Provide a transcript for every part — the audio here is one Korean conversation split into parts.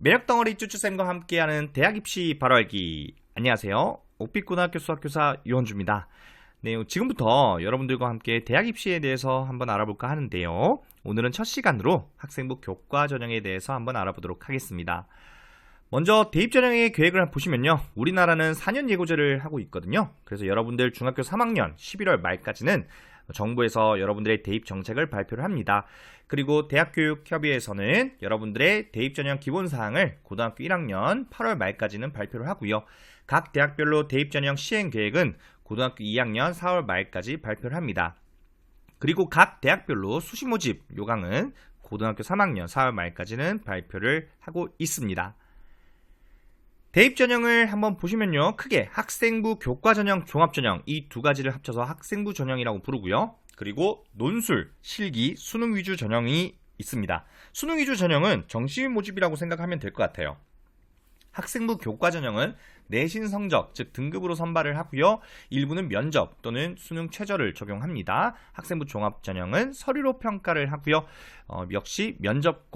매력덩어리 쭈쭈쌤과 함께하는 대학 입시 바로 알기. 안녕하세요. 옥빛고등학교 수학교사 유원주입니다. 네, 지금부터 여러분들과 함께 대학 입시에 대해서 한번 알아볼까 하는데요. 오늘은 첫 시간으로 학생부 교과 전형에 대해서 한번 알아보도록 하겠습니다. 먼저 대입 전형의 계획을 보시면요. 우리나라는 4년 예고제를 하고 있거든요. 그래서 여러분들 중학교 3학년 11월 말까지는 정부에서 여러분들의 대입 정책을 발표를 합니다. 그리고 대학교육협의회에서는 여러분들의 대입 전형 기본사항을 고등학교 1학년 8월 말까지는 발표를 하고요. 각 대학별로 대입 전형 시행 계획은 고등학교 2학년 4월 말까지 발표를 합니다. 그리고 각 대학별로 수시 모집 요강은 고등학교 3학년 4월 말까지는 발표를 하고 있습니다. 대입 전형을 한번 보시면요. 크게 학생부 교과 전형, 종합 전형 이 두 가지를 합쳐서 학생부 전형이라고 부르고요. 그리고 논술, 실기, 수능 위주 전형이 있습니다. 수능 위주 전형은 정시 모집이라고 생각하면 될 것 같아요. 학생부 교과 전형은 내신 성적, 즉 등급으로 선발을 하고요. 일부는 면접 또는 수능 최저를 적용합니다. 학생부 종합 전형은 서류로 평가를 하고요. 역시 면접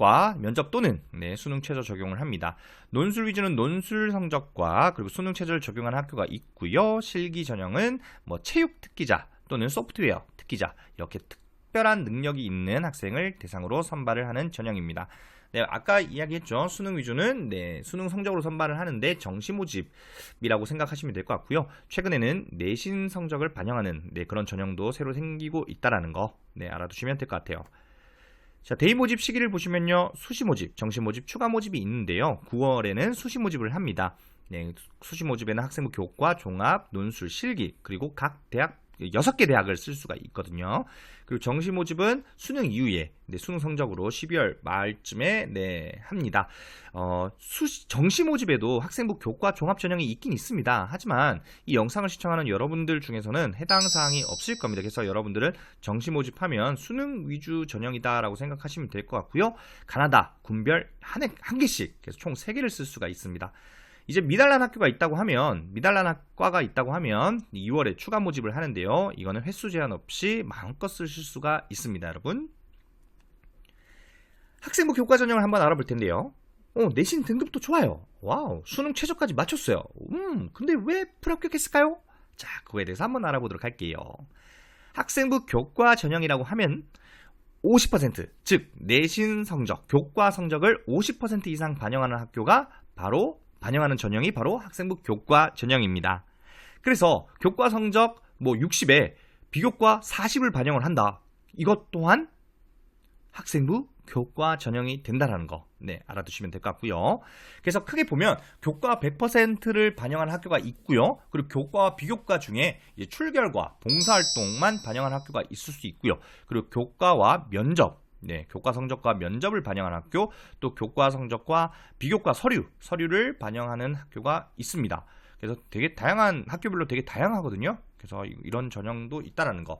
또는 수능 최저 적용을 합니다. 논술 위주는 논술 성적과 그리고 수능 최저를 적용하는 학교가 있고요. 실기 전형은 체육 특기자 또는 소프트웨어 특기자 이렇게 특별한 능력이 있는 학생을 대상으로 선발을 하는 전형입니다. 네, 아까 이야기했죠. 수능 위주는 수능 성적으로 선발을 하는데 정시 모집이라고 생각하시면 될 것 같고요. 최근에는 내신 성적을 반영하는 그런 전형도 새로 생기고 있다라는 거 알아두시면 될 것 같아요. 자, 대입 모집 시기를 보시면요. 수시 모집, 정시 모집, 추가 모집이 있는데요. 9월에는 수시 모집을 합니다. 수시 모집에는 학생부 교과, 종합, 논술, 실기 그리고 각 대학 6개 대학을 쓸 수가 있거든요. 그리고 정시 모집은 수능 이후에 수능 성적으로 12월 말쯤에 합니다. 정시 모집에도 학생부 교과 종합 전형이 있긴 있습니다. 하지만 이 영상을 시청하는 여러분들 중에서는 해당 사항이 없을 겁니다. 그래서 여러분들은 정시 모집하면 수능 위주 전형이다 라고 생각하시면 될 것 같고요. 가나다, 군별 한 개씩 그래서 총 3개를 쓸 수가 있습니다. 이제 미달난 학과가 있다고 하면 2월에 추가 모집을 하는데요. 이거는 횟수 제한 없이 마음껏 쓰실 수가 있습니다, 여러분. 학생부 교과 전형을 한번 알아볼 텐데요. 내신 등급도 좋아요. 와우, 수능 최저까지 맞췄어요. 근데 왜 불합격했을까요? 자, 그거에 대해서 한번 알아보도록 할게요. 학생부 교과 전형이라고 하면 50%, 즉 내신 성적, 교과 성적을 50% 이상 반영하는 전형이 바로 학생부 교과 전형입니다. 그래서 교과 성적 60에 비교과 40을 반영을 한다. 이것 또한 학생부 교과 전형이 된다는 거 알아두시면 될 것 같고요. 그래서 크게 보면 교과 100%를 반영하는 학교가 있고요. 그리고 교과와 비교과 중에 출결과 봉사활동만 반영하는 학교가 있을 수 있고요. 그리고 교과와 면접 교과 성적과 면접을 반영하는 학교, 또 교과 성적과 비교과 서류를 반영하는 학교가 있습니다. 그래서 되게 다양한, 학교별로 되게 다양하거든요. 그래서 이런 전형도 있다라는 거.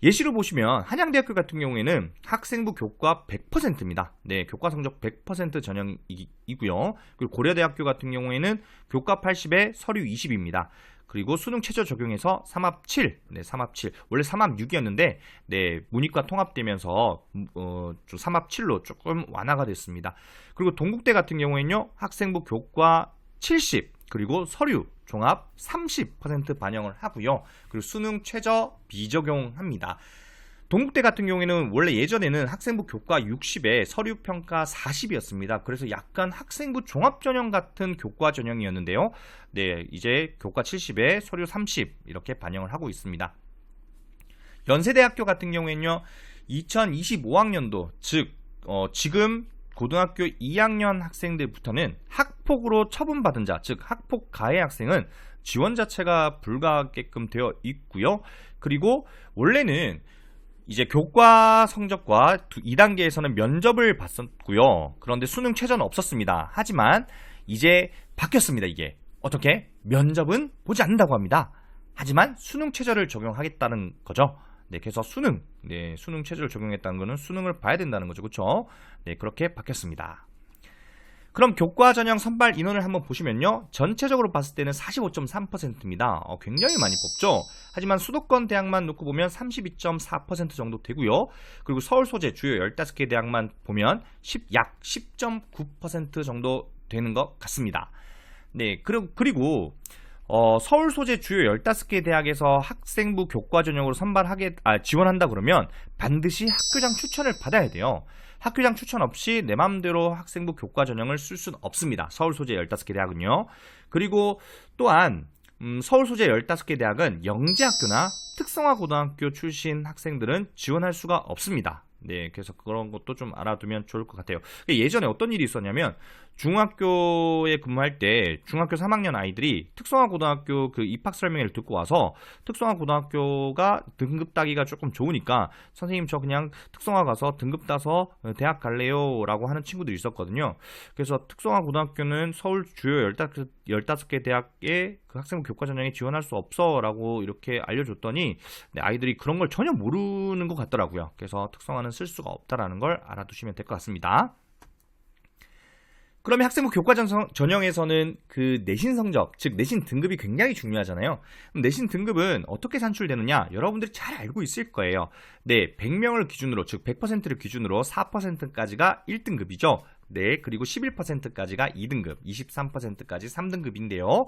예시로 보시면 한양대학교 같은 경우에는 학생부 교과 100%입니다. 교과 성적 100% 전형이고요. 그리고 고려대학교 같은 경우에는 교과 80에 서류 20입니다. 그리고 수능 최저 적용해서 3합 7, 3합 7. 원래 3합 6이었는데, 문이과 통합되면서 3합 7로 조금 완화가 됐습니다. 그리고 동국대 같은 경우에는요, 학생부 교과 70, 그리고 서류, 종합 30% 반영을 하고요. 그리고 수능 최저 비적용합니다. 동국대 같은 경우에는 원래 예전에는 학생부 교과 60에 서류 평가 40이었습니다. 그래서 약간 학생부 종합 전형 같은 교과 전형이었는데요. 이제 교과 70에 서류 30 이렇게 반영을 하고 있습니다. 연세대학교 같은 경우에는요. 2025학년도 즉 지금 고등학교 2학년 학생들부터는 학폭으로 처분받은 자, 즉 학폭 가해 학생은 지원 자체가 불가하게끔 되어 있고요. 그리고 원래는 이제 교과 성적과 2단계에서는 면접을 봤었고요. 그런데 수능 최저는 없었습니다. 하지만 이제 바뀌었습니다. 이게 어떻게? 면접은 보지 않는다고 합니다. 하지만 수능 최저를 적용하겠다는 거죠. 그래서 수능 최저를 적용했다는 거는 수능을 봐야 된다는 거죠. 그렇죠? 그렇게 바뀌었습니다. 그럼 교과 전형 선발 인원을 한번 보시면요. 전체적으로 봤을 때는 45.3%입니다. 굉장히 많이 뽑죠. 하지만 수도권 대학만 놓고 보면 32.4% 정도 되고요. 그리고 서울 소재 주요 15개 대학만 보면 약 10.9% 정도 되는 것 같습니다. 네, 그리고 서울 소재 주요 15개 대학에서 학생부 교과 전형으로 지원한다 그러면 반드시 학교장 추천을 받아야 돼요. 학교장 추천 없이 내 맘대로 학생부 교과 전형을 쓸 수는 없습니다. 서울 소재 15개 대학은요. 그리고 또한 서울 소재 15개 대학은 영재학교나 특성화 고등학교 출신 학생들은 지원할 수가 없습니다. 네, 그래서 그런 것도 좀 알아두면 좋을 것 같아요. 예전에 어떤 일이 있었냐면 중학교에 근무할 때 중학교 3학년 아이들이 특성화 고등학교 그 입학 설명회를 듣고 와서 특성화 고등학교가 등급 따기가 조금 좋으니까 선생님 저 그냥 특성화 가서 등급 따서 대학 갈래요 라고 하는 친구들이 있었거든요. 그래서 특성화 고등학교는 서울 주요 15개 대학에 그 학생부 교과 전형에 지원할 수 없어 라고 이렇게 알려줬더니 아이들이 그런 걸 전혀 모르는 것 같더라고요. 그래서 특성화는 쓸 수가 없다라는 걸 알아두시면 될 것 같습니다. 그러면 학생부 교과 전형에서는 그 내신 성적, 즉 내신 등급이 굉장히 중요하잖아요. 그럼 내신 등급은 어떻게 산출되느냐? 여러분들이 잘 알고 있을 거예요. 네, 100명을 기준으로, 즉 100%를 기준으로 4%까지가 1등급이죠. 네, 그리고 11%까지가 2등급, 23%까지 3등급인데요.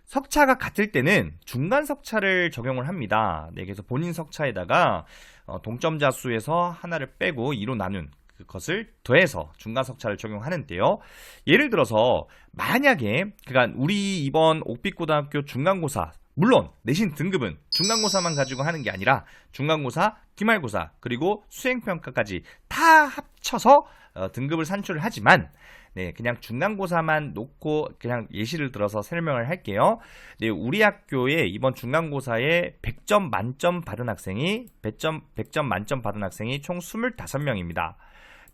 석차가 같을 때는 중간 석차를 적용을 합니다. 네, 그래서 본인 석차에다가 동점자 수에서 하나를 빼고 2로 나눈 그것을 더해서 중간 석차를 적용하는데요. 예를 들어서 만약에 그러니까 우리 이번 옥빛고등학교 중간고사 물론 내신 등급은 중간고사만 가지고 하는 게 아니라 중간고사, 기말고사 그리고 수행평가까지 다 합쳐서 등급을 산출을 하지만 네, 그냥 중간고사만 놓고 그냥 예시를 들어서 설명을 할게요. 네, 우리 학교에 이번 중간고사에 100점 만점 받은 학생이 100점 만점 받은 학생이 총 25명입니다.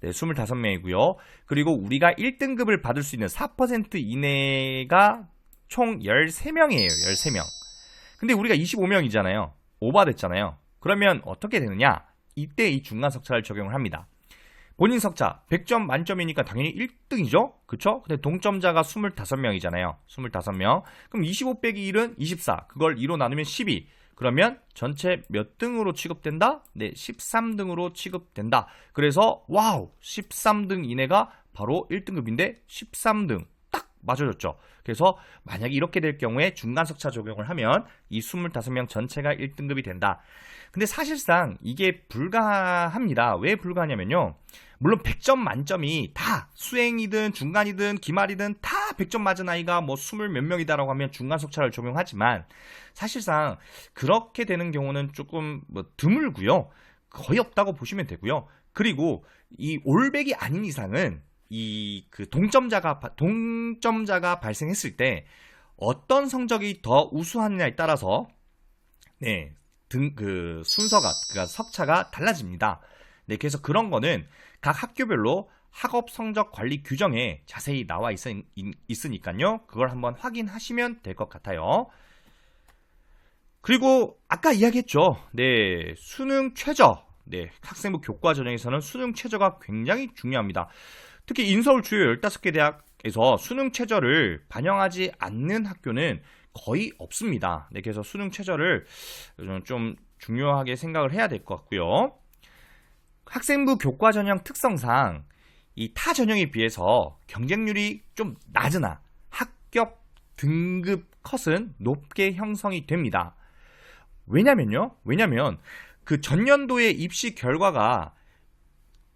네, 25명이고요. 그리고 우리가 1등급을 받을 수 있는 4% 이내가 총 13명이에요. 13명. 근데 우리가 25명이잖아요. 오버됐잖아요. 그러면 어떻게 되느냐? 이때 이 중간 석차를 적용을 합니다. 본인 석차 100점 만점이니까 당연히 1등이죠? 그쵸? 근데 동점자가 25명이잖아요. 25명. 그럼 25 빼기 1은 24. 그걸 2로 나누면 12. 그러면 전체 몇 등으로 취급된다? 네, 13등으로 취급된다. 그래서 와우, 13등 이내가 바로 1등급인데 13등 딱 맞아줬죠. 그래서 만약에 이렇게 될 경우에 중간석차 적용을 하면 이 25명 전체가 1등급이 된다. 근데 사실상 이게 불가합니다. 왜 불가하냐면요. 물론 100점 만점이 다 수행이든 중간이든 기말이든 다 100점 맞은 아이가 뭐 20 몇 명이다라고 하면 중간석차를 적용하지만 사실상 그렇게 되는 경우는 조금 드물고요. 거의 없다고 보시면 되고요. 그리고 이 올백이 아닌 이상은 이 그 동점자가 발생했을 때 어떤 성적이 더 우수하느냐에 따라서 네, 순서가 그러니까 석차가 달라집니다. 네, 그래서 그런 거는 각 학교별로 학업 성적 관리 규정에 자세히 나와 있으니까요. 그걸 한번 확인하시면 될 것 같아요. 그리고 아까 이야기했죠. 네, 수능 최저. 네, 학생부 교과 전형에서는 수능 최저가 굉장히 중요합니다. 특히 인서울 주요 15개 대학에서 수능 최저를 반영하지 않는 학교는 거의 없습니다. 네, 그래서 수능 최저를 좀 중요하게 생각을 해야 될 것 같고요. 학생부 교과 전형 특성상 이 타 전형에 비해서 경쟁률이 좀 낮으나 합격 등급 컷은 높게 형성이 됩니다. 왜냐면 그 전년도의 입시 결과가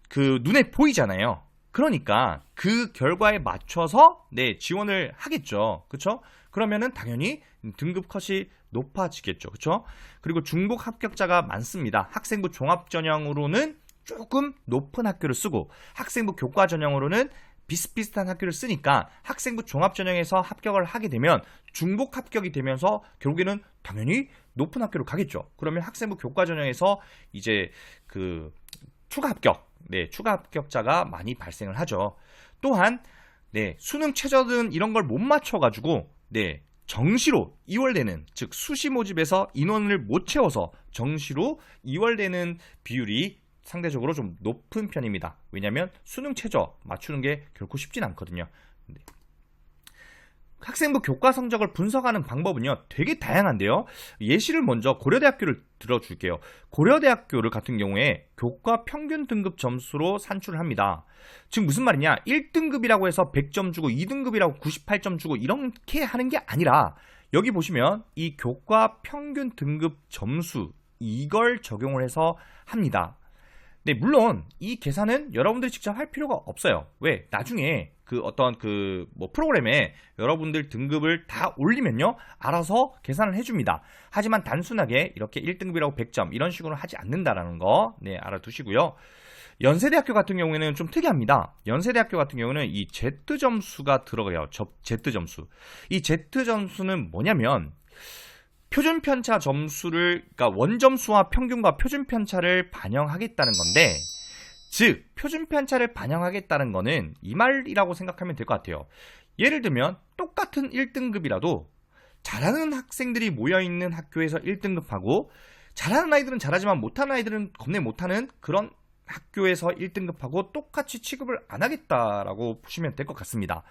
그 눈에 보이잖아요. 그러니까 그 결과에 맞춰서 네, 지원을 하겠죠. 그렇죠? 그러면은 당연히 등급 컷이 높아지겠죠. 그렇죠? 그리고 중복 합격자가 많습니다. 학생부 종합 전형으로는 조금 높은 학교를 쓰고 학생부 교과 전형으로는 비슷비슷한 학교를 쓰니까 학생부 종합 전형에서 합격을 하게 되면 중복 합격이 되면서 결국에는 당연히 높은 학교로 가겠죠. 그러면 학생부 교과 전형에서 이제 그 추가 합격, 네, 추가 합격자가 많이 발생을 하죠. 또한 네, 수능 최저든 이런 걸 못 맞춰가지고 네, 정시로 2월되는 즉 수시 모집에서 인원을 못 채워서 정시로 2월되는 비율이 상대적으로 좀 높은 편입니다. 왜냐하면 수능 최저 맞추는 게 결코 쉽진 않거든요. 학생부 교과 성적을 분석하는 방법은요 되게 다양한데요. 예시를 먼저 고려대학교를 들어줄게요. 고려대학교를 같은 경우에 교과 평균 등급 점수로 산출을 합니다. 즉 무슨 말이냐, 1등급이라고 해서 100점 주고 2등급이라고 98점 주고 이렇게 하는 게 아니라 여기 보시면 이 교과 평균 등급 점수 이걸 적용을 해서 합니다. 네, 물론 이 계산은 여러분들이 직접 할 필요가 없어요. 왜? 나중에 그 어떤 프로그램에 여러분들 등급을 다 올리면요 알아서 계산을 해줍니다. 하지만 단순하게 이렇게 1등급이라고 100점 이런 식으로 하지 않는다라는 거 네, 알아두시고요. 연세대학교 같은 경우에는 좀 특이합니다. 연세대학교 같은 경우는 이 Z점수가 들어가요. Z점수. 이 Z점수는 뭐냐면 표준 편차 점수를, 그러니까 원점수와 평균과 표준 편차를 반영하겠다는 건데, 즉 표준 편차를 반영하겠다는 거는 이 말이라고 생각하면 될 것 같아요. 예를 들면 똑같은 1등급이라도 잘하는 학생들이 모여있는 학교에서 1등급하고 잘하는 아이들은 잘하지만 못하는 아이들은 겁내 못하는 그런 학교에서 1등급하고 똑같이 취급을 안 하겠다라고 보시면 될 것 같습니다.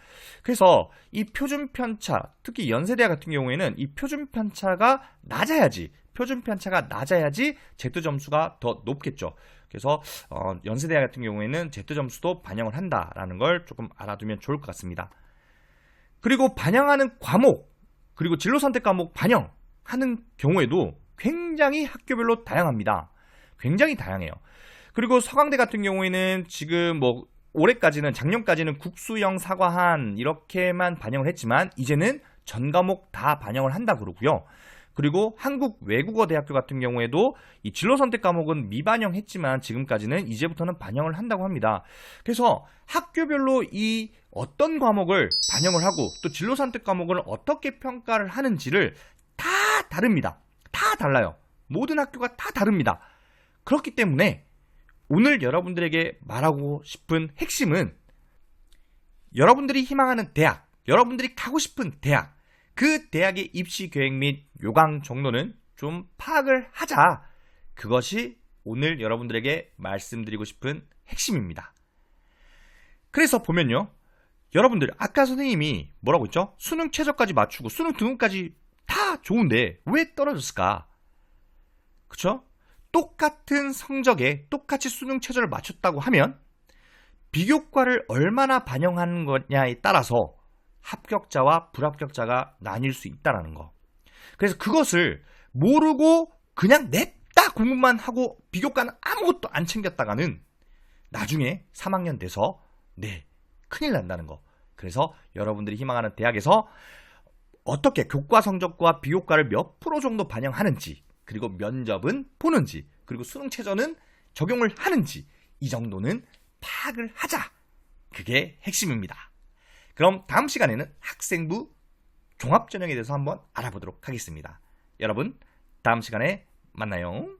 그래서 이 표준 편차, 특히 연세대 같은 경우에는 이 표준 편차가 낮아야지 Z점수가 더 높겠죠. 그래서 연세대 같은 경우에는 Z점수도 반영을 한다라는 걸 조금 알아두면 좋을 것 같습니다. 그리고 반영하는 과목, 그리고 진로 선택 과목 반영하는 경우에도 굉장히 학교별로 다양합니다. 굉장히 다양해요. 그리고 서강대 같은 경우에는 지금 올해까지는, 작년까지는 국수형 사과한 이렇게만 반영을 했지만 이제는 전 과목 다 반영을 한다 그러고요. 그리고 한국외국어대학교 같은 경우에도 이 진로 선택 과목은 미반영했지만 지금까지는 이제부터는 반영을 한다고 합니다. 그래서 학교별로 이 어떤 과목을 반영을 하고 또 진로 선택 과목을 어떻게 평가를 하는지를 다 다릅니다. 다 달라요. 모든 학교가 다 다릅니다. 그렇기 때문에 오늘 여러분들에게 말하고 싶은 핵심은 여러분들이 희망하는 대학, 여러분들이 가고 싶은 대학, 그 대학의 입시 계획 및 요강 정도는 좀 파악을 하자. 그것이 오늘 여러분들에게 말씀드리고 싶은 핵심입니다. 그래서 보면요, 여러분들 아까 선생님이 뭐라고 했죠? 수능 최저까지 맞추고 수능 등급까지 다 좋은데 왜 떨어졌을까? 그쵸? 똑같은 성적에 똑같이 수능 최저를 맞췄다고 하면 비교과를 얼마나 반영하는 거냐에 따라서 합격자와 불합격자가 나뉠 수 있다는 거. 그래서 그것을 모르고 그냥 냈다 공부만 하고 비교과는 아무것도 안 챙겼다가는 나중에 3학년 돼서 큰일 난다는 거. 그래서 여러분들이 희망하는 대학에서 어떻게 교과 성적과 비교과를 몇 프로 정도 반영하는지, 그리고 면접은 보는지, 그리고 수능 최저는 적용을 하는지, 이 정도는 파악을 하자. 그게 핵심입니다. 그럼 다음 시간에는 학생부 종합전형에 대해서 한번 알아보도록 하겠습니다. 여러분, 다음 시간에 만나요.